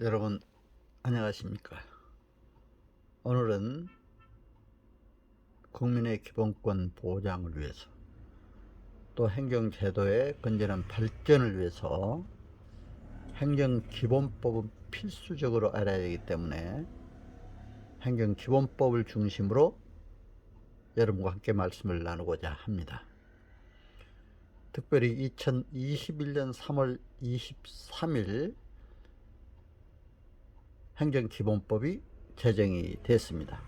여러분 안녕하십니까? 오늘은 국민의 기본권 보장을 위해서 또 행정제도의 건전한 발전을 위해서 행정기본법은 필수적으로 알아야 되기 때문에 행정기본법을 중심으로 여러분과 함께 말씀을 나누고자 합니다. 특별히 2021년 3월 23일 행정기본법이 제정이 됐습니다.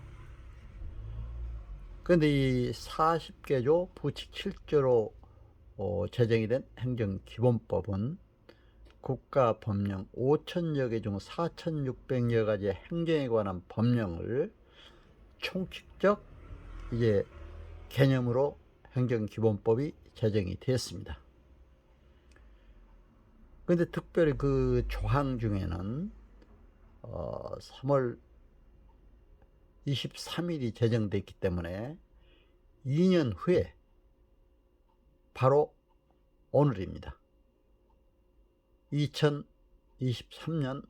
그런데 이 40개조 부칙 7조로 제정이 된 행정기본법은 국가법령 5천여 개 중 4,600여 가지의 행정에 관한 법령을 총칙적 개념으로 행정기본법이 제정이 됐습니다. 그런데 특별히 그 조항 중에는 3월 23일이 제정됐기 때문에 2년 후에 바로 오늘입니다. 2023년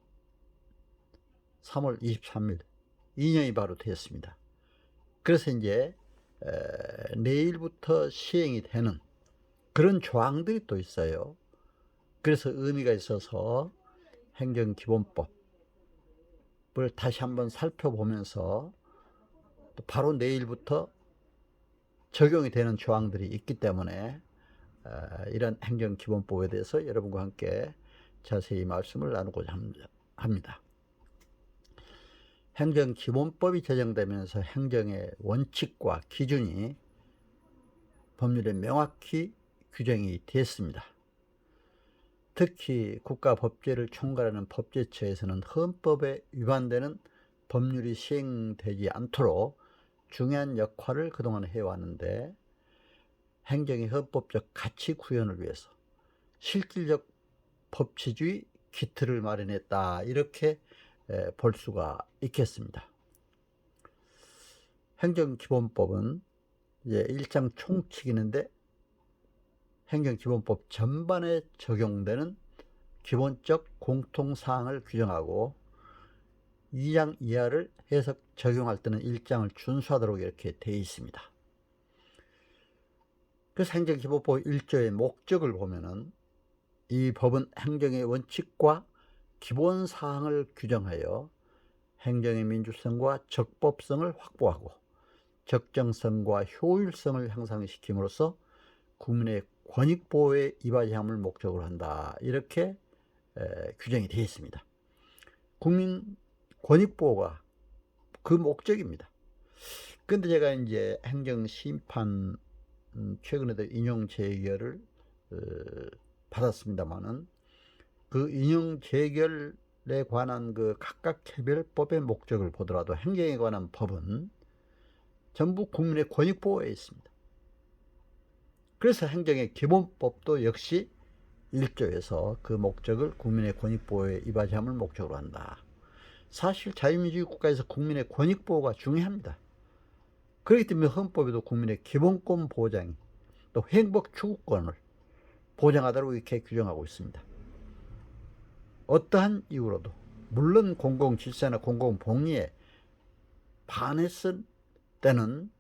3월 23일 2년이 바로 되었습니다. 그래서 이제 내일부터 시행이 되는 그런 조항들이 또 있어요. 그래서 의미가 있어서 행정기본법을 다시 한번 살펴보면서 또 바로 내일부터 적용이 되는 조항들이 있기 때문에 이런 행정기본법에 대해서 여러분과 함께 자세히 말씀을 나누고자 합니다. 행정기본법이 제정되면서 행정의 원칙과 기준이 법률에 명확히 규정이 됐습니다. 특히 국가법제를 총괄하는 법제처에서는 헌법에 위반되는 법률이 시행되지 않도록 중요한 역할을 그동안 해왔는데 행정의 헌법적 가치 구현을 위해서 실질적 법치주의 기틀을 마련했다, 이렇게 볼 수가 있겠습니다. 행정기본법은 이제 1장 총칙이는데 행정기본법 전반에 적용되는 기본적 공통사항을 규정하고 2장 이하를 해석 적용할 때는 1장을 준수하도록 이렇게 되어 있습니다. 그래서 행정기본법 1조의 목적을 보면은 이 법은 행정의 원칙과 기본사항을 규정하여 행정의 민주성과 적법성을 확보하고 적정성과 효율성을 향상시킴으로써 국민의 권익보호에 이바지함을 목적으로 한다, 이렇게 규정이 되어 있습니다. 국민 권익보호가 그 목적입니다. 그런데 제가 이제 행정심판 최근에도 인용 재결을 받았습니다만은 그 인용 재결에 관한 그 각각 개별법의 목적을 보더라도 행정에 관한 법은 전부 국민의 권익 보호에 있습니다. 그래서 행정의 기본법도 역시 1조에서 그 목적을 국민의 권익 보호에 이바지함을 목적으로 한다. 사실 자유민주주의 국가에서 국민의 권익 보호가 중요합니다. 그렇기 때문에 헌법에도 국민의 기본권 보장, 또 행복 추구권을 보장하도록 이렇게 규정하고 있습니다. 어떠한 이유로도 물론 공공질서나 공공복리에 반했을 때는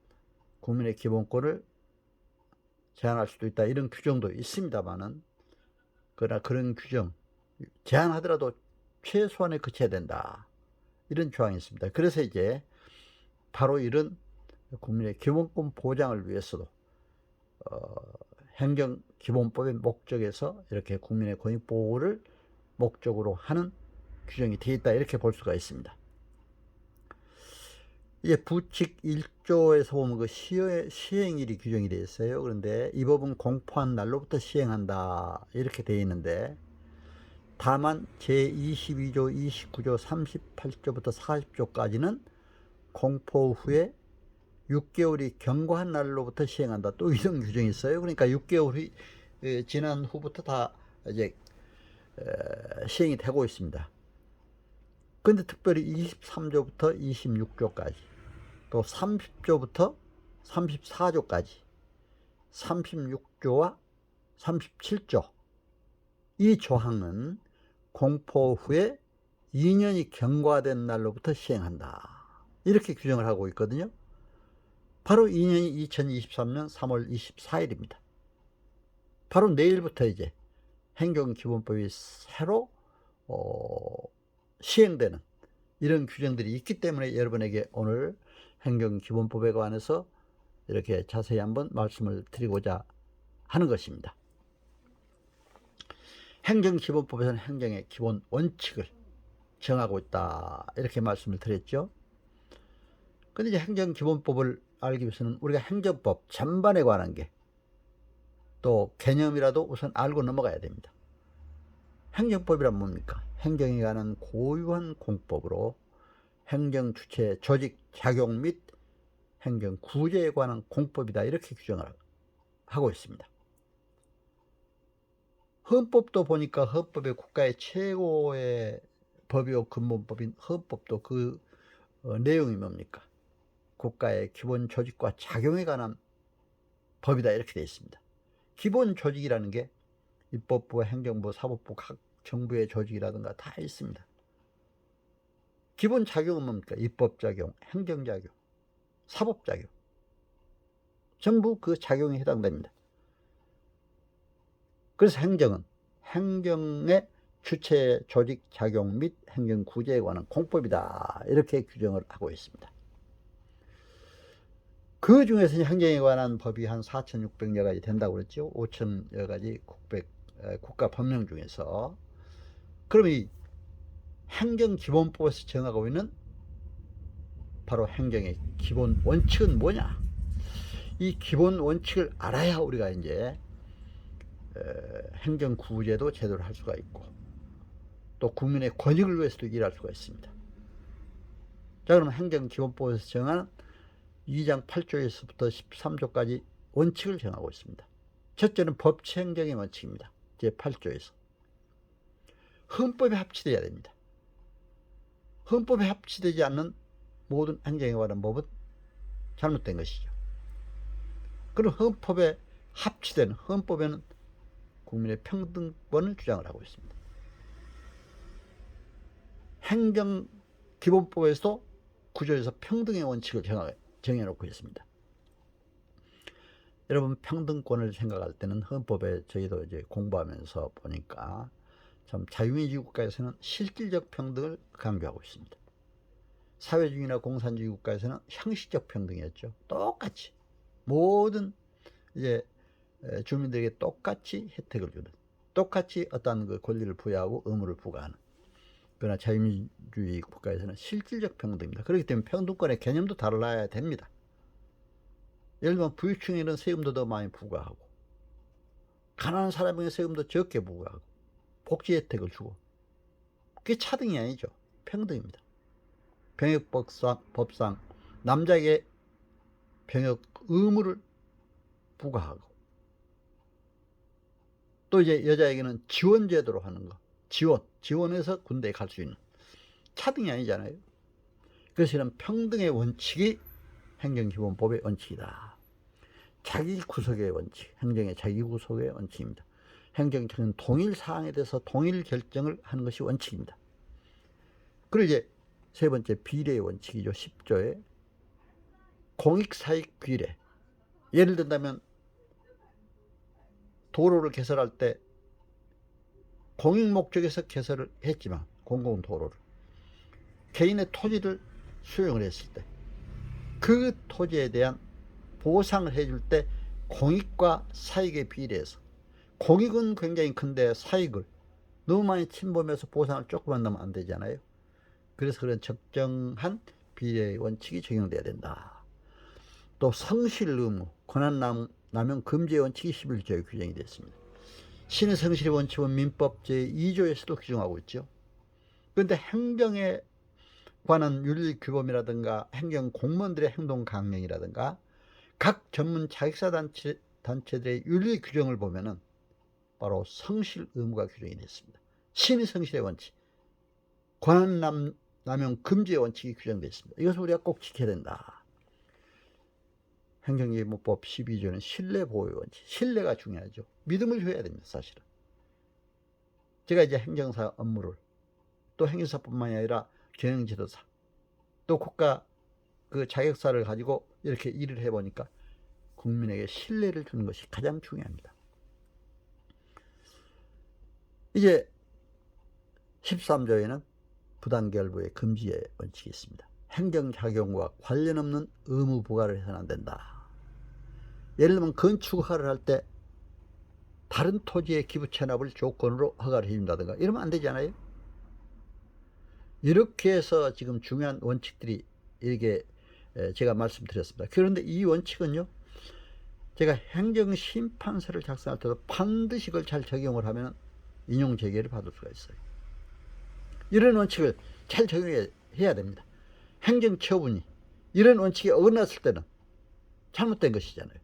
국민의 기본권을 제한할 수도 있다, 이런 규정도 있습니다만은, 그러나 그런 규정 제한하더라도 최소한에 그쳐야 된다, 이런 조항이 있습니다. 그래서 이제 바로 이런 국민의 기본권 보장을 위해서도 행정기본법의 목적에서 이렇게 국민의 권익 보호를 목적으로 하는 규정이 되어 있다, 이렇게 볼 수가 있습니다. 이제 부칙 1조에서 보면 그 시행일이 규정이 되어 있어요. 그런데 이 법은 공포한 날로부터 시행한다, 이렇게 되어 있는데, 다만 제22조, 29조, 38조부터 40조까지는 공포 후에 6개월이 경과한 날로부터 시행한다, 또 이런 규정이 있어요. 그러니까 6개월이 지난 후부터 다 이제 시행이 되고 있습니다. 그런데 특별히 23조부터 26조까지, 또 30조부터 34조까지, 36조와 37조, 이 조항은 공포 후에 2년이 경과된 날로부터 시행한다. 이렇게 규정을 하고 있거든요. 바로 2년이 2023년 3월 24일입니다. 바로 내일부터 이제 행정기본법이 새로 시행되는 이런 규정들이 있기 때문에 여러분에게 오늘 행정기본법에 관해서 이렇게 자세히 한번 말씀을 드리고자 하는 것입니다. 행정기본법에서는 행정의 기본 원칙을 정하고 있다, 이렇게 말씀을 드렸죠. 근데 이제 행정기본법을 알기 위해서는 우리가 행정법 전반에 관한 게 또 개념이라도 우선 알고 넘어가야 됩니다. 행정법이란 뭡니까? 행정에 관한 고유한 공법으로 행정 주체 조직 작용 및 행정 구제에 관한 공법이다, 이렇게 규정을 하고 있습니다. 헌법도 보니까 헌법의 국가의 최고의 법이요 근본법인 헌법도 그 내용이 뭡니까? 국가의 기본 조직과 작용에 관한 법이다, 이렇게 되어 있습니다. 기본 조직이라는 게 입법부, 행정부, 사법부, 각 정부의 조직이라든가 다 있습니다. 기본 작용은 뭡니까? 입법작용, 행정작용, 사법작용, 전부 그 작용에 해당됩니다. 그래서 행정은 행정의 주체 조직 작용 및 행정 구제에 관한 공법이다, 이렇게 규정을 하고 있습니다. 그 중에서 행정에 관한 법이 한 4,600여 가지 된다고 그랬죠. 5,000여 가지 국가 법령 중에서. 그럼 이 행정기본법에서 정하고 있는 바로 행정의 기본 원칙은 뭐냐? 이 기본 원칙을 알아야 우리가 이제 행정 구제도 제대로 할 수가 있고 또 국민의 권익을 위해서도 일할 수가 있습니다. 자, 그러면 행정기본법에서 정한 2장 8조에서부터 13조까지 원칙을 정하고 있습니다. 첫째는 법치행정의 원칙입니다. 제8조에서 헌법에 합치되어야 됩니다. 헌법에 합치되지 않는 모든 행정에 관한 법은 잘못된 것이죠. 그럼 헌법에 합치된 헌법에는 국민의 평등권을 주장을 하고 있습니다. 행정기본법에서도 구조에서 평등의 원칙을 정해놓고 있습니다. 여러분, 평등권을 생각할 때는 헌법에 저희도 이제 공부하면서 보니까 참 자유민주주의 국가에서는 실질적 평등을 강조하고 있습니다. 사회주의나 공산주의 국가에서는 형식적 평등이었죠. 똑같이 모든 이제 주민들에게 똑같이 혜택을 주는, 똑같이 어떤 그 권리를 부여하고 의무를 부과하는. 그러나 자유민주주의 국가에서는 실질적 평등입니다. 그렇기 때문에 평등권의 개념도 달라야 됩니다. 예를 들면 부유층에는 세금도 더 많이 부과하고 가난한 사람에게 세금도 적게 부과하고 복지 혜택을 주고, 그게 차등이 아니죠. 평등입니다. 병역법상 남자에게 병역 의무를 부과하고 또 이제 여자에게는 지원 제도로 하는 거, 지원해서 군대에 갈 수 있는, 차등이 아니잖아요. 그래서 이런 평등의 원칙이 행정기본법의 원칙이다. 자기구속의 원칙, 행정의 자기구속의 원칙입니다. 행정적인 동일 사항에 대해서 동일 결정을 하는 것이 원칙입니다. 그리고 이제 세 번째 비례의 원칙이죠. 10조에 공익사익 비례. 예를 든다면 도로를 개설할 때 공익 목적에서 개설을 했지만 공공도로를 개인의 토지를 수용을 했을 때 그 토지에 대한 보상을 해줄 때 공익과 사익에 비례해서, 공익은 굉장히 큰데 사익을 너무 많이 침범해서 보상을 조금만 넣으면 안 되잖아요. 그래서 그런 적정한 비례의 원칙이 적용돼야 된다. 또 성실 의무, 권한남용 금지의 원칙이 11조에 규정이 됐습니다. 신의 성실의 원칙은 민법 제2조에서도 규정하고 있죠. 그런데 행정에 관한 윤리규범이라든가 행정 공무원들의 행동 강령이라든가 각 전문 자격사 단체들의 윤리 규정을 보면은 바로 성실 의무가 규정이 됐습니다. 신의 성실의 원칙, 권한남용 금지의 원칙이 규정되어 있습니다. 이것을 우리가 꼭 지켜야 된다. 행정기본법 12조는 신뢰보호의 원칙, 신뢰가 중요하죠. 믿음을 줘야 됩니다. 사실은 제가 이제 행정사 업무를 또 행정사뿐만이 아니라 경영지도사, 또 국가 그 자격사를 가지고 이렇게 일을 해보니까 국민에게 신뢰를 주는 것이 가장 중요합니다. 이제 13조에는 부당결부의 금지의 원칙이 있습니다. 행정작용과 관련 없는 의무 부과를 해서는 안 된다. 예를 들면 건축허가를 할 때 다른 토지의 기부 체납을 조건으로 허가를 해준다든가 이러면 안 되잖아요. 이렇게 해서 지금 중요한 원칙들이 이게 제가 말씀드렸습니다. 그런데 이 원칙은요, 제가 행정심판서를 작성할 때도 반드시 그걸 잘 적용을 하면 인용재개를 받을 수가 있어요. 이런 원칙을 잘 적용해야 됩니다. 행정처분이 이런 원칙에 어긋났을 때는 잘못된 것이잖아요.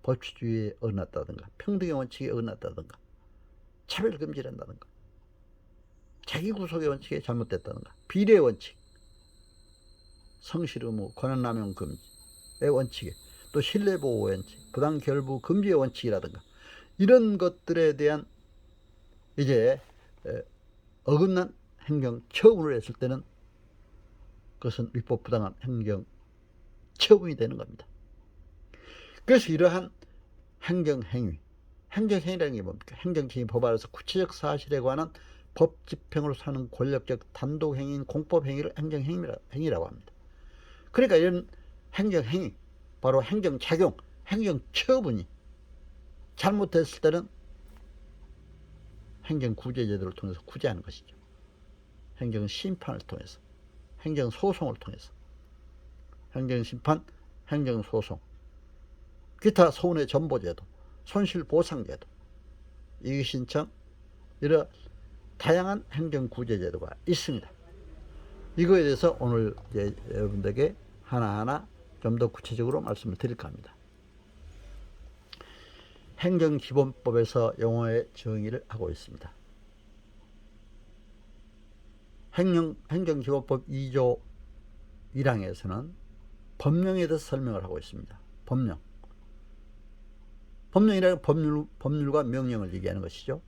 법치주의에 어긋났다든가, 평등의 원칙에 어긋났다든가, 차별금지를 한다든가, 자기구속의 원칙에 잘못됐다든가, 비례의 원칙, 성실의무, 권한남용 금지의 원칙에, 또 신뢰보호 원칙, 부당결부 금지의 원칙이라든가 이런 것들에 대한 이제 어긋난 행정처분을 했을 때는 그것은 위법부당한 행정처분이 되는 겁니다. 그래서 이러한 행정행위, 행정행위라는 게 뭡니까? 행정처분이 법 아래서 구체적 사실에 관한 법 집행으로 사는 권력적 단독행위인 공법행위를 행정행위라고 합니다. 그러니까 이런 행정행위, 바로 행정작용, 행정처분이 잘못됐을 때는 행정구제제도를 통해서 구제하는 것이죠. 행정심판을 통해서, 행정소송을 통해서, 행정심판, 행정소송, 기타 손해전보제도, 손실보상제도, 이익신청, 이런 다양한 행정구제제도가 있습니다. 이거에 대해서 오늘 이제 여러분들에게 하나하나 좀 더 구체적으로 말씀을 드릴까 합니다. 행정기본법에서 용어의 정의를 하고 있습니다. 행정기본법 2조 1항에서는 법령에 대해서 설명을 하고 있습니다. 법령. 법령이라는 법률과 명령을 얘기하는 것이죠.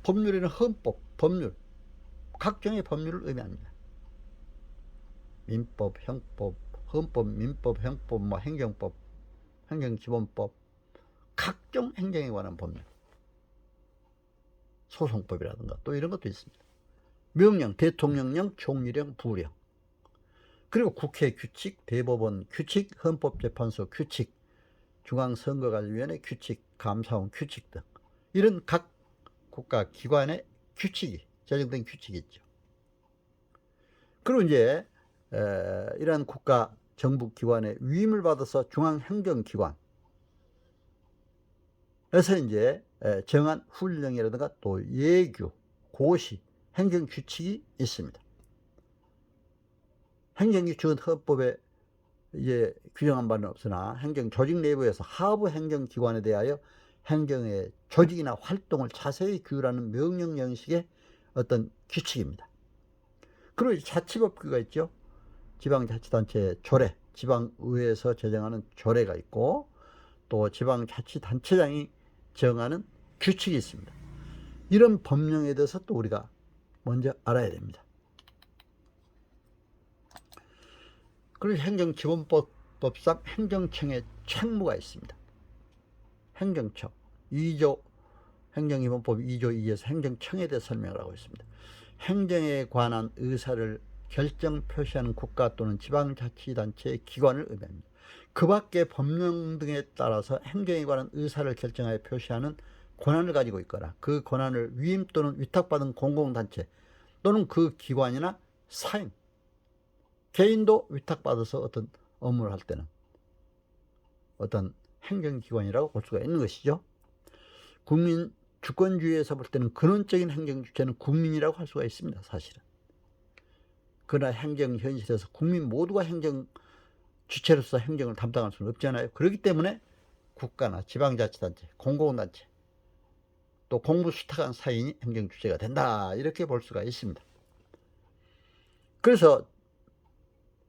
법률에는 헌법, 법률, 각종의 법률을 의미합니다. 민법, 형법, 헌법, 민법, 형법, 행정법, 행정기본법, 각종 행정에 관한 법률, 소송법이라든가 또 이런 것도 있습니다. 명령, 대통령령, 총리령, 부령, 그리고 국회 규칙, 대법원 규칙, 헌법재판소 규칙, 중앙선거관리위원회 규칙, 감사원 규칙 등 이런 각 국가기관의 규칙이 제정된 규칙이 있죠. 그리고 이제 이러한 국가 정부기관의 위임을 받아서 중앙행정기관에서 이제 정한 훈령이라든가 또 예규, 고시, 행정규칙이 있습니다. 행정규칙은 헌법에 이제 규정한 바는 없으나 행정조직 내부에서 하부 행정기관에 대하여 행정의 조직이나 활동을 자세히 규율하는 명령 형식의 어떤 규칙입니다. 그리고 자치법규가 있죠. 지방자치단체 조례, 지방의회에서 제정하는 조례가 있고 또 지방자치단체장이 정하는 규칙이 있습니다. 이런 법령에 대해서 또 우리가 먼저 알아야 됩니다. 그리고 행정기본법상 행정청의 책무가 있습니다. 행정청 2조 행정기본법 2조 2에서 행정청에 대해 설명을 하고 있습니다. 행정에 관한 의사를 결정 표시하는 국가 또는 지방자치단체의 기관을 의미합니다. 그 밖의 법령 등에 따라서 행정에 관한 의사를 결정하여 표시하는 권한을 가지고 있거나 그 권한을 위임 또는 위탁받은 공공단체 또는 그 기관이나 사임, 개인도 위탁받아서 어떤 업무를 할 때는 어떤 행정기관이라고 볼 수가 있는 것이죠. 국민 주권주의에서 볼 때는 근원적인 행정주체는 국민이라고 할 수가 있습니다. 사실은. 그러나 행정현실에서 국민 모두가 행정주체로서 행정을 담당할 수는 없잖아요. 그렇기 때문에 국가나 지방자치단체, 공공단체 또 공무수탁한 사인이 행정주체가 된다 이렇게 볼 수가 있습니다. 그래서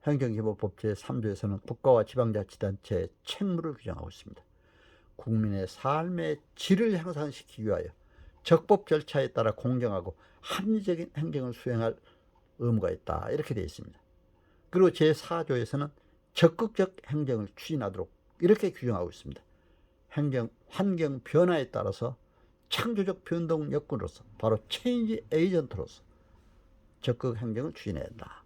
행정기본법 제3조에서는 국가와 지방자치단체의 책무를 규정하고 있습니다. 국민의 삶의 질을 향상시키기 위하여 적법 절차에 따라 공정하고 합리적인 행정을 수행할 의무가 있다. 이렇게 되어 있습니다. 그리고 제4조에서는 적극적 행정을 추진하도록 이렇게 규정하고 있습니다. 행정 환경 변화에 따라서 창조적 변동 여건으로서 바로 체인지 에이전트로서 적극 행정을 추진해야 한다.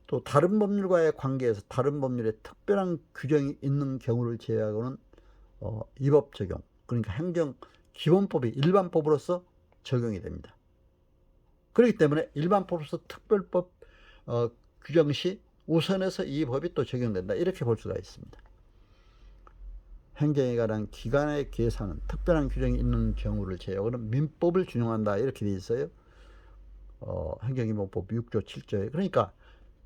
또 다른 법률과의 관계에서 다른 법률에 특별한 규정이 있는 경우를 제외하고는 이 법 적용, 그러니까 행정기본법이 일반법으로서 적용이 됩니다. 그렇기 때문에 일반법으로서 특별법 규정 시 우선해서 이 법이 또 적용된다. 이렇게 볼 수가 있습니다. 행정에 관한 기관의 계산은 특별한 규정이 있는 경우를 제외하고는 민법을 준용한다. 이렇게 되어 있어요. 행정기본법 6조 7조에. 그러니까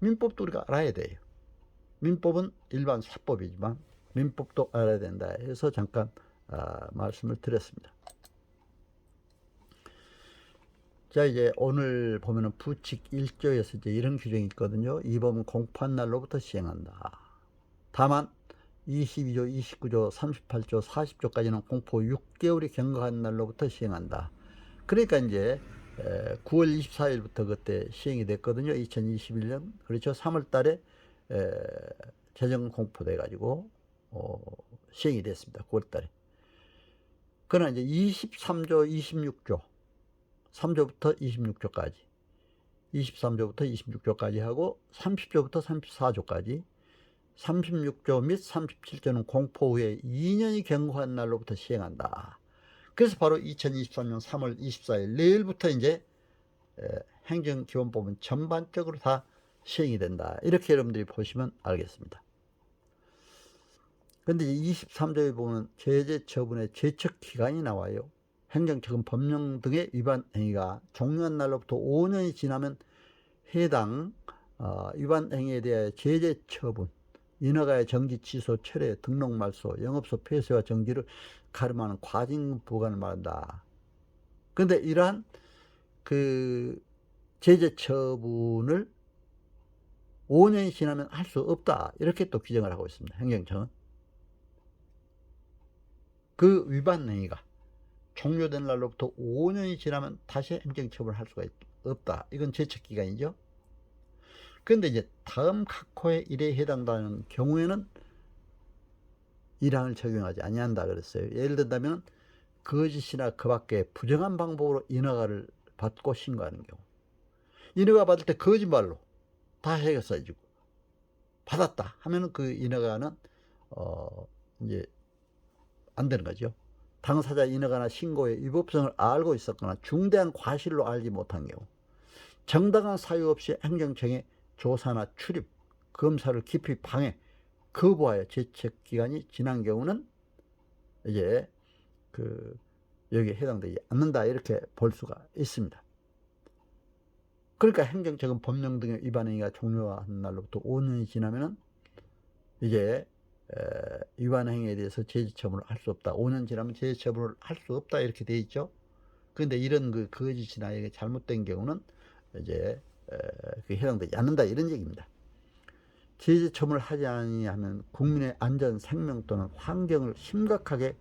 민법도 우리가 알아야 돼요. 민법은 일반 사법이지만 민법도 알아야 된다 해서 잠깐 말씀을 드렸습니다. 자, 이제 오늘 보면은 부칙 1조에서 이제 이런 규정이 있거든요. 이 법은 공포한 날로부터 시행한다. 다만 22조, 29조, 38조, 40조까지는 공포 6개월이 경과한 날로부터 시행한다. 그러니까 이제 9월 24일부터 그때 시행이 됐거든요. 2021년. 그렇죠. 3월 달에 재정 공포돼 가지고 시행이 됐습니다. 9월 달에. 그러나 이제 23조, 26조 3조부터 26조까지 23조부터 26조까지 하고 30조부터 34조까지 36조 및 37조는 공포 후에 2년이 경과한 날로부터 시행한다. 그래서 바로 2023년 3월 24일 내일부터 이제 행정기본법은 전반적으로 다 시행이 된다. 이렇게 여러분들이 보시면 알겠습니다. 그런데 23조에 보면 제재 처분의 제척 기간이 나와요. 행정처분 법령 등의 위반 행위가 종료한 날로부터 5년이 지나면 해당 위반 행위에 대하여 제재 처분, 인허가의 정지, 취소, 철회, 등록 말소, 영업소 폐쇄와 정지를 가름하는 과징금 부과를 말한다. 그런데 이러한 그 제재 처분을 5년이 지나면 할 수 없다. 이렇게 또 규정을 하고 있습니다. 행정청은. 그 위반 행위가 종료된 날로부터 5년이 지나면 다시 행정처분을 할 수가 없다. 이건 제척기간이죠. 그런데 이제 다음 각 호의 일에 해당되는 경우에는 1항을 적용하지 아니한다 그랬어요. 예를 든다면 거짓이나 그 밖에 부정한 방법으로 인허가를 받고 신고하는 경우. 인허가 받을 때 거짓말로 다 해가 써지고 받았다 하면은 그 인허가는 이제 안 되는 거죠. 당사자 인허가나 신고의 위법성을 알고 있었거나 중대한 과실로 알지 못한 경우, 정당한 사유 없이 행정청의 조사나 출입, 검사를 깊이 방해, 거부하여 제척 기간이 지난 경우는 이제 여기에 해당되지 않는다. 이렇게 볼 수가 있습니다. 그러니까 행정처분 법령 등의 위반 행위가 종료한 날로부터 5년이 지나면은 이제 위반 행위에 대해서 제재 처분을 할 수 없다. 5년 지나면 제재 처분을 할 수 없다. 이렇게 되어 있죠. 그런데 이런 그 거짓이나 이게 잘못된 경우는 이제 해당되지 않는다. 이런 얘기입니다. 제재 처분을 하지 아니하면 국민의 안전, 생명 또는 환경을 심각하게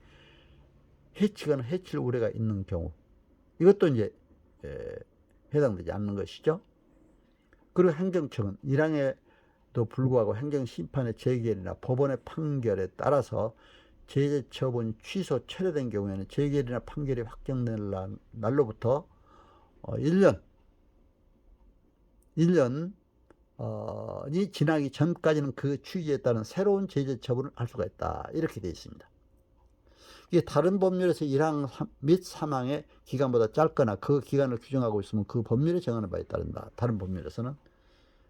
해치거나 해칠 우려가 있는 경우, 이것도 이제 해당되지 않는 것이죠. 그리고 행정청은 1항에도 불구하고 행정심판의 재결이나 법원의 판결에 따라서 제재 처분이 취소, 철회된 경우에는 재결이나 판결이 확정된 날로부터 1년이 지나기 전까지는 그 취지에 따른 새로운 제재 처분을 할 수가 있다. 이렇게 되어 있습니다. 이게 다른 법률에서 1항 및 3항의 기간보다 짧거나 그 기간을 규정하고 있으면 그 법률에 정하는 바에 따른다. 다른 법률에서는.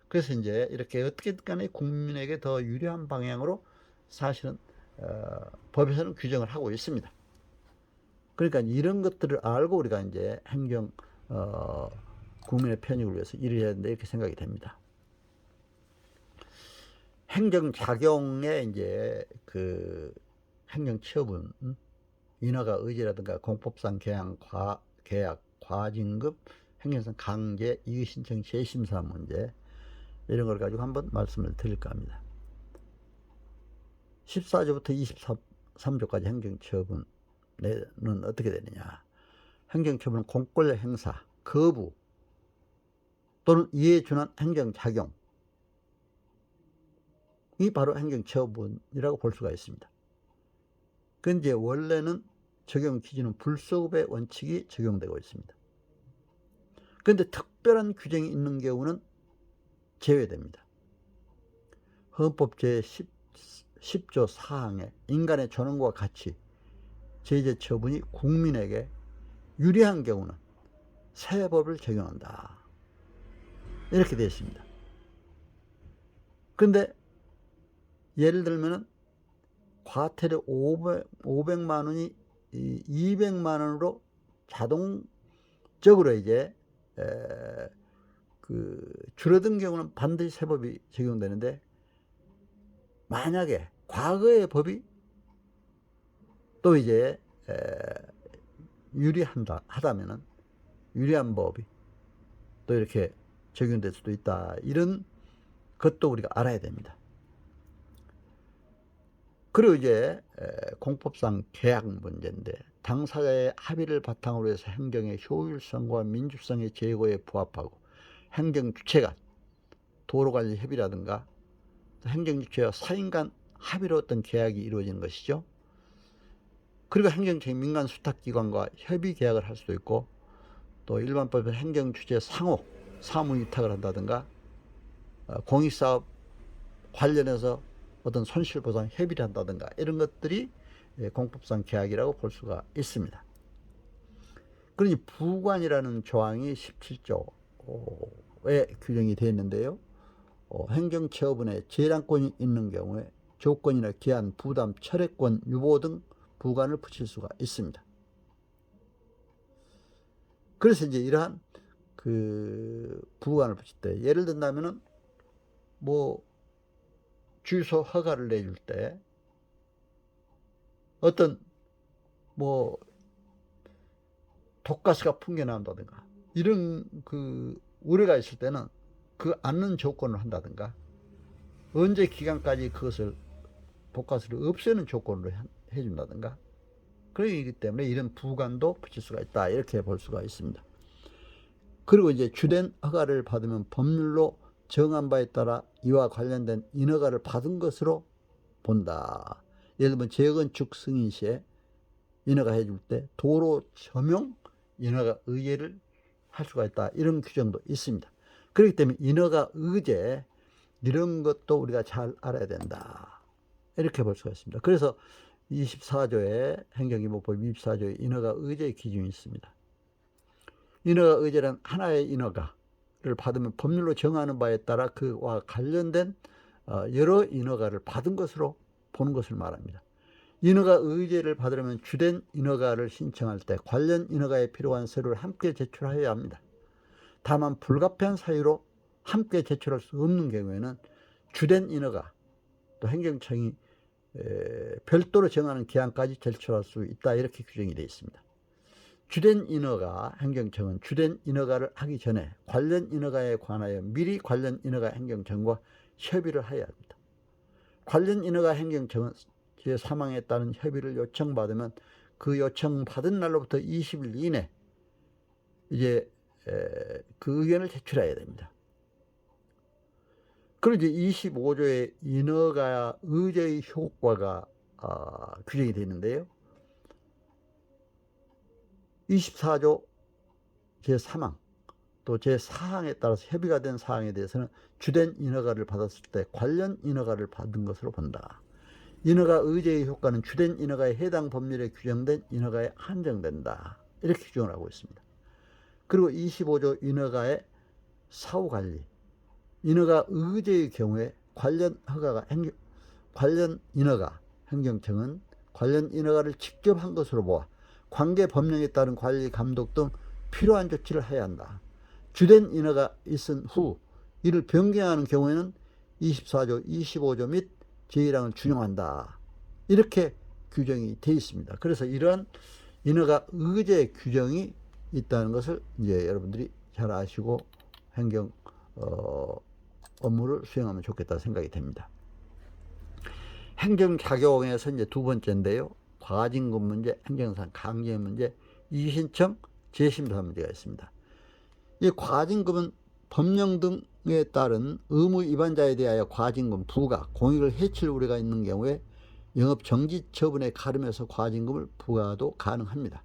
그래서 이제 이렇게 어떻게든 간에 국민에게 더 유리한 방향으로 사실은 법에서는 규정을 하고 있습니다. 그러니까 이런 것들을 알고 우리가 이제 국민의 편익을 위해서 일을 해야 된다. 이렇게 생각이 됩니다. 행정작용에 이제 행정처분, 인허가 의지라든가 공법상 계약, 과징금, 행정상 강제, 이의신청 재심사 문제, 이런 걸 가지고 한번 말씀을 드릴까 합니다. 14조부터 23조까지 행정처분은 어떻게 되느냐. 행정처분은 공권력 행사, 거부 또는 이에 준한 행정작용이 바로 행정처분이라고 볼 수가 있습니다. 그런데 원래는 적용 기준은 불소급의 원칙이 적용되고 있습니다. 그런데 특별한 규정이 있는 경우는 제외됩니다. 헌법 제10조 4항에 인간의 존엄과 가치, 제재 처분이 국민에게 유리한 경우는 새 법을 적용한다. 이렇게 되어 있습니다. 그런데 예를 들면은 과태료 500만 원이 200만 원으로 자동적으로 이제 줄어든 경우는 반드시 새 법이 적용되는데, 만약에 과거의 법이 또 이제 하다면은 유리한 법이 또 이렇게 적용될 수도 있다. 이런 것도 우리가 알아야 됩니다. 그리고 이제 공법상 계약 문제인데, 당사자의 합의를 바탕으로 해서 행정의 효율성과 민주성의 제고에 부합하고 행정주체 간 도로관리 협의라든가 행정주체와 사인 간 합의로 어떤 계약이 이루어지는 것이죠. 그리고 행정적인 민간 수탁기관과 협의 계약을 할 수도 있고, 또 일반법에서 행정주체 상호 사무 위탁을 한다든가 공익사업 관련해서 어떤 손실보상 협의를 한다든가 이런 것들이 공법상 계약이라고 볼 수가 있습니다. 그러니 부관이라는 조항이 17조에 규정이 되어 있는데요. 행정처분에 재량권이 있는 경우에 조건이나 기한, 부담, 철회권, 유보 등 부관을 붙일 수가 있습니다. 그래서 이제 이러한 부관을 붙일 때, 예를 든다면은 주유소 허가를 내줄 때 어떤 독가스가 풍겨나온다든가 이런 우려가 있을 때는 않는 조건을 한다든가, 언제 기간까지 그것을 독가스를 없애는 조건으로 해준다든가, 그러기 때문에 이런 부관도 붙일 수가 있다. 이렇게 볼 수가 있습니다. 그리고 이제 주된 허가를 받으면 법률로 정한 바에 따라 이와 관련된 인허가를 받은 것으로 본다. 예를 들면 재건축 승인 시에 인허가 해줄 때 도로 점용 인허가 의제를 할 수가 있다. 이런 규정도 있습니다. 그렇기 때문에 인허가 의제 이런 것도 우리가 잘 알아야 된다. 이렇게 볼 수가 있습니다. 그래서 24조에 행정기본법 24조에 인허가 의제 기준이 있습니다. 인허가 의제란 하나의 인허가를 받으면 법률로 정하는 바에 따라 그와 관련된 여러 인허가를 받은 것으로 보는 것을 말합니다. 인허가 의제를 받으려면 주된 인허가를 신청할 때 관련 인허가에 필요한 서류를 함께 제출해야 합니다. 다만 불가피한 사유로 함께 제출할 수 없는 경우에는 주된 인허가, 또 행정청이 별도로 정하는 기한까지 제출할 수 있다. 이렇게 규정이 되어 있습니다. 주된 인허가 행정청은 주된 인허가를 하기 전에 관련 인허가에 관하여 미리 관련 인허가 행정청과 협의를 해야 합니다. 관련 인허가 행정청은 제3항에 따른 협의를 요청받으면 그 요청받은 날로부터 20일 이내 이제 그 의견을 제출해야 됩니다. 그리고 이제 25조의 인허가 의제의 효과가 규정이 되어 있는데요. 24조 제3항 또 제4항에 따라서 협의가 된 사항에 대해서는 주된 인허가를 받았을 때 관련 인허가를 받은 것으로 본다. 인허가 의제의 효과는 주된 인허가에 해당 법률에 규정된 인허가에 한정된다. 이렇게 규정을 하고 있습니다. 그리고 25조 인허가의 사후관리, 인허가 의제의 경우에 관련 인허가 행정청은 관련 인허가를 직접 한 것으로 보아 관계 법령에 따른 관리, 감독 등 필요한 조치를 해야 한다. 주된 인허가 있은 후 이를 변경하는 경우에는 24조, 25조 및 제1항을 준용한다. 이렇게 규정이 되어 있습니다. 그래서 이러한 인허가 의제 규정이 있다는 것을 이제 여러분들이 잘 아시고 행정 업무를 수행하면 좋겠다 생각이 됩니다. 행정작용에서 이제 두 번째인데요. 과징금 문제, 행정상 강제 문제, 이의신청, 재심사 문제가 있습니다. 이 과징금은 법령 등에 따른 의무 위반자에 대하여 과징금 부과, 공익을 해칠 우려가 있는 경우에 영업 정지 처분에 가름해서 과징금을 부과도 가능합니다.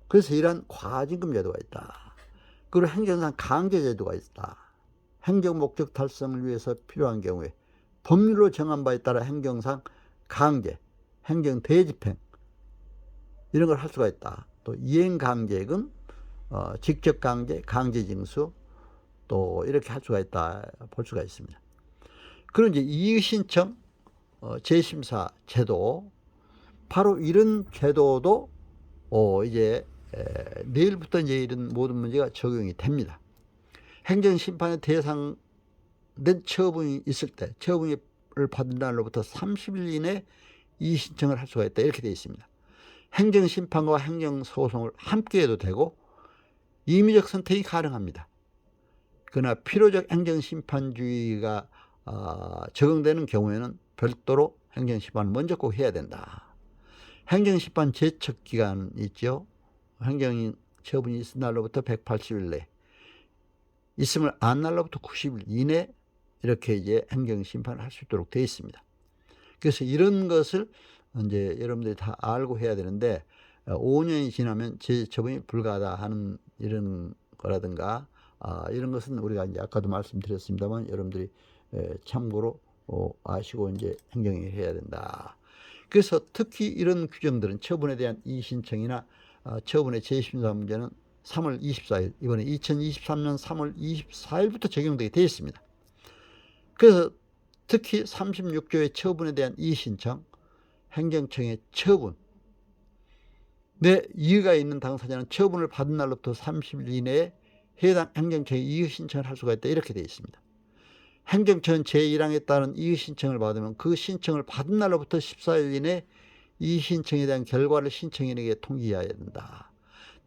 그래서 이러한 과징금 제도가 있다. 그리고 행정상 강제 제도가 있다. 행정 목적 달성을 위해서 필요한 경우에 법률로 정한 바에 따라 행정상 강제, 행정 대집행 이런 걸 할 수가 있다. 또 이행 강제금, 직접 강제, 강제 징수 또 이렇게 할 수가 있다 볼 수가 있습니다. 그런 이제 이의신청 재심사 제도, 바로 이런 제도도 이제 내일부터 이제 이런 모든 문제가 적용이 됩니다. 행정심판의 대상된 처분이 있을 때 처분을 받은 날로부터 30일 이내 이의신청을 할 수가 있다 이렇게 되어 있습니다. 행정심판과 행정소송을 함께 해도 되고 임의적 선택이 가능합니다. 그러나 필요적 행정심판주의가 적용되는 경우에는 별도로 행정심판을 먼저 꼭 해야 된다. 행정심판 제척기간 있죠. 행정처분이 있은 날로부터 180일 내, 있음을 안 날로부터 90일 이내 이렇게 이제 행정심판을 할 수 있도록 되어 있습니다. 그래서 이런 것을 이제 여러분들이 다 알고 해야 되는데 5년이 지나면 재처분이 불가하다 하는 이런 거라든가 이런 것은 우리가 이제 아까도 말씀드렸습니다만 여러분들이 참고로 아시고 이제 행정해야 된다. 그래서 특히 이런 규정들은 처분에 대한 이의신청이나 처분의 재심사 문제는 3월 24일 이번에 2023년 3월 24일부터 적용되게 되어 있습니다. 그래서 특히 36조의 처분에 대한 이의신청, 행정청의 처분, 내 이의가 있는 당사자는 처분을 받은 날로부터 30일 이내에 해당 행정청에 이의신청을 할 수가 있다 이렇게 되어 있습니다. 행정처는 제1항에 따른 이의신청을 받으면 그 신청을 받은 날로부터 14일 이내 이의신청에 대한 결과를 신청인에게 통지해야 된다.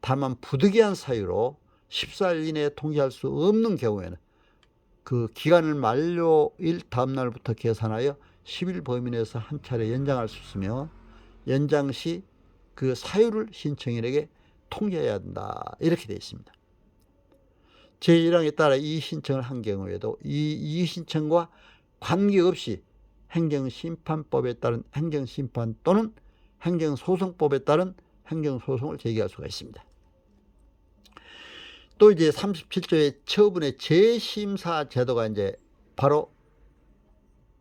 다만 부득이한 사유로 14일 이내에 통지할 수 없는 경우에는 그 기간을 만료일 다음 날부터 계산하여 10일 범위 내에서 한 차례 연장할 수 있으며 연장 시 그 사유를 신청인에게 통지해야 된다 이렇게 되어 있습니다. 제1항에 따라 이의신청을 한 경우에도 이 이의신청과 관계없이 행정심판법에 따른 행정심판 또는 행정소송법에 따른 행정소송을 제기할 수가 있습니다. 또 이제 37조의 처분의 재심사 제도가 이제 바로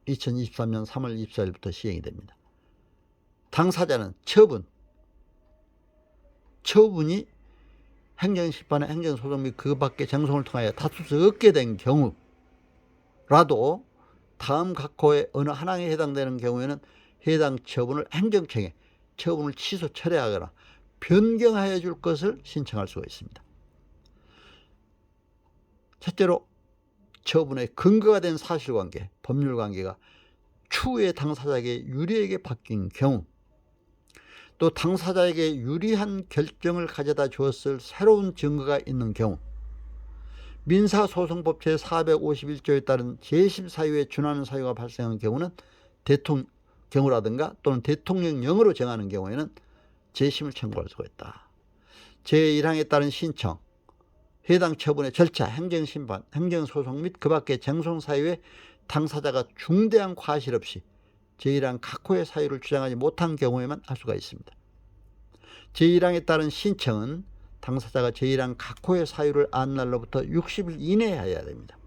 2023년 3월 24일부터 시행이 됩니다. 당사자는 처분이 행정심판의 행정소송 및 그 밖의 쟁송을 통하여 다툴 수 없게 된 경우라도 다음 각 호의 어느 하나에 해당되는 경우에는 해당 처분을 행정청에 처분을 취소 철회하거나 변경하여 줄 것을 신청할 수가 있습니다. 첫째로 처분의 근거가 된 사실관계, 법률관계가 추후에 당사자에게 유리하게 바뀐 경우, 또 당사자에게 유리한 결정을 가져다 주었을 새로운 증거가 있는 경우, 민사소송법 제451조에 따른 재심 사유에 준하는 사유가 발생한 경우는 경우라든가 또는 대통령령으로 정하는 경우에는 재심을 청구할 수가 있다. 제1항에 따른 신청, 해당 처분의 절차, 행정심판, 행정소송 및 그 밖의 쟁송 사유에 당사자가 중대한 과실 없이 제1항 각 호의 사유를 주장하지 못한 경우에만 할 수가 있습니다. 제1항에 따른 신청은 당사자가 제1항 각 호의 사유를 안 날로부터 60일 이내에 해야 됩니다.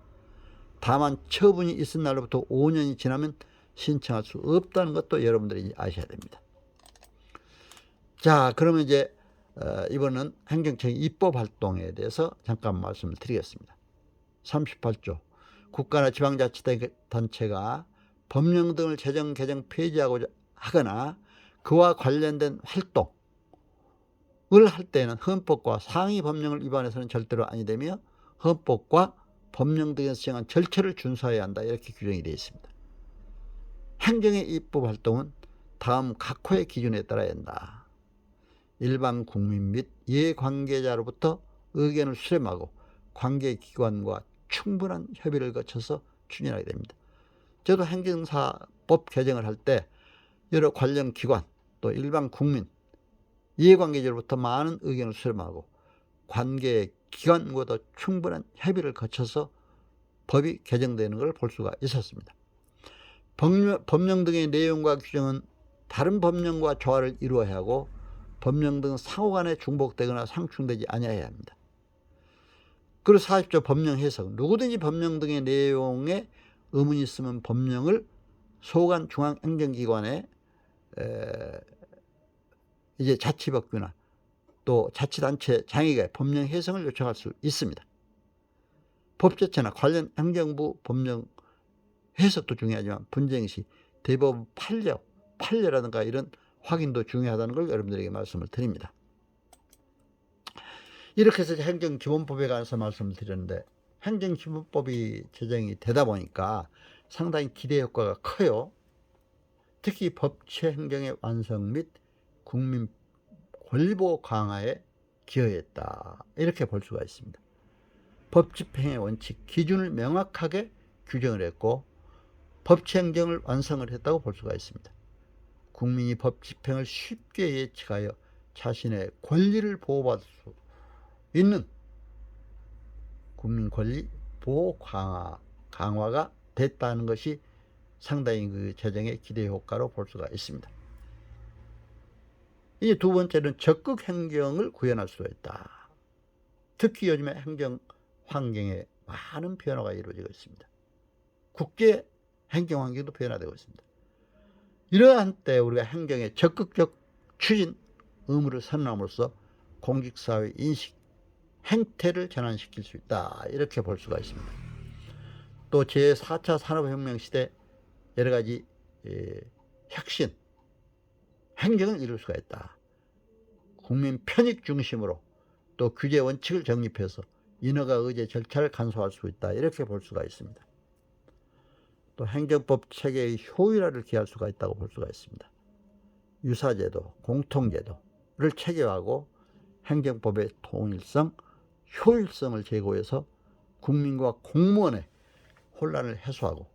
다만 처분이 있은 날로부터 5년이 지나면 신청할 수 없다는 것도 여러분들이 아셔야 됩니다. 자, 그러면 이제 이번은 행정청의 입법활동에 대해서 잠깐 말씀을 드리겠습니다. 38조 국가나 지방자치단체가 법령 등을 제정, 개정, 폐지하고자 하거나 그와 관련된 활동을 할 때는 헌법과 상위 법령을 위반해서는 절대로 아니 되며 헌법과 법령 등에서 정한 절차를 준수해야 한다 이렇게 규정이 되어 있습니다. 행정의 입법활동은 다음 각 호의 기준에 따라야 한다. 일반 국민 및 이해관계자로부터 의견을 수렴하고 관계기관과 충분한 협의를 거쳐서 추진하게 됩니다. 저도 행정사법 개정을 할 때 여러 관련 기관 또 일반 국민 이해관계자로부터 많은 의견을 수렴하고 관계 기관과도 충분한 협의를 거쳐서 법이 개정되는 걸 볼 수가 있었습니다. 법령 등의 내용과 규정은 다른 법령과 조화를 이루어야 하고 법령 등 상호간에 중복되거나 상충되지 아니해야 합니다. 그리고 40조 법령 해석. 누구든지 법령 등의 내용에 의문이 있으면 법령을 소관 중앙행정기관에 이제 자치법규나 또 자치단체 장애가 법령 해석을 요청할 수 있습니다. 법제처나 관련 행정부 법령 해석도 중요하지만 분쟁 시 대법원 판례라든가 이런 확인도 중요하다는 걸 여러분들에게 말씀을 드립니다. 이렇게 해서 행정기본법에 관해서 말씀을 드렸는데, 행정기본법이 제정이 되다 보니까 상당히 기대 효과가 커요. 특히 법치 행정의 완성 및 국민 권리보호 강화에 기여했다, 이렇게 볼 수가 있습니다. 법 집행의 원칙, 기준을 명확하게 규정을 했고 법치 행정을 완성을 했다고 볼 수가 있습니다. 국민이 법 집행을 쉽게 예측하여 자신의 권리를 보호받을 수 있는 국민 권리 보호 강화가 됐다는 것이 상당히 그 제정의 기대 효과로 볼 수가 있습니다. 이제 두 번째는 적극 행정을 구현할 수가 있다. 특히 요즘에 행정 환경에 많은 변화가 이루어지고 있습니다. 국제 행정 환경도 변화되고 있습니다. 이러한 때 우리가 행정의 적극적 추진 의무를 선언함으로써 공직사회 인식, 행태를 전환시킬 수 있다, 이렇게 볼 수가 있습니다. 또 제4차 산업혁명 시대 여러 가지 혁신, 행정을 이룰 수가 있다. 국민 편익 중심으로 또 규제 원칙을 정립해서 인허가 의제 절차를 간소화할 수 있다, 이렇게 볼 수가 있습니다. 또 행정법 체계의 효율화를 기할 수가 있다고 볼 수가 있습니다. 유사제도, 공통제도를 체계화하고 행정법의 통일성, 효율성을 제고해서 국민과 공무원의 혼란을 해소하고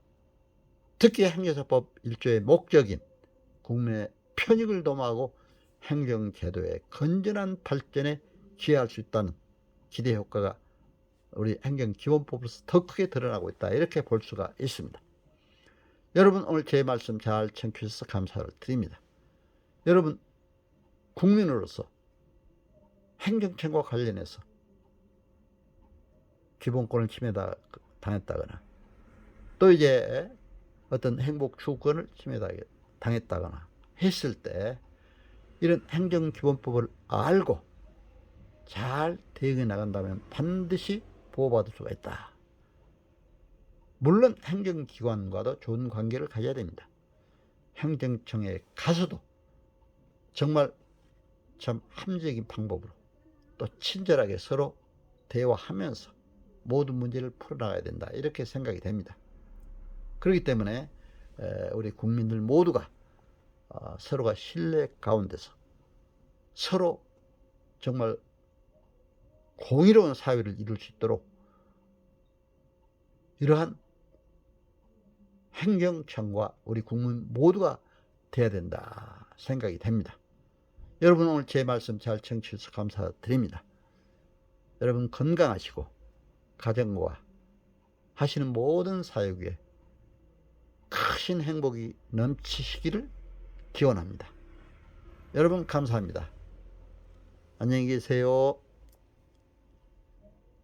특히 행정사법 1조의 목적인 국민의 편익을 도모하고 행정제도의 건전한 발전에 기여할 수 있다는 기대 효과가 우리 행정기본법에서 더 크게 드러나고 있다, 이렇게 볼 수가 있습니다. 여러분, 오늘 제 말씀 잘 청취해 주셔서 감사를 드립니다. 여러분, 국민으로서 행정청과 관련해서 기본권을 침해당했다거나 또 이제 어떤 행복 추구권을 침해당했다거나 했을 때 이런 행정기본법을 알고 잘 대응해 나간다면 반드시 보호받을 수가 있다. 물론 행정기관과도 좋은 관계를 가져야 됩니다. 행정청에 가서도 정말 참 합리적인 방법으로 또 친절하게 서로 대화하면서 모든 문제를 풀어나가야 된다, 이렇게 생각이 됩니다. 그렇기 때문에 우리 국민들 모두가 서로가 신뢰 가운데서 서로 정말 공의로운 사회를 이룰 수 있도록 이러한 행정청과 우리 국민 모두가 돼야 된다 생각이 됩니다. 여러분, 오늘 제 말씀 잘 청취해 주셔서 감사드립니다. 여러분 건강하시고 가정과 하시는 모든 사역에 크신 행복이 넘치시기를 기원합니다. 여러분 감사합니다. 안녕히 계세요.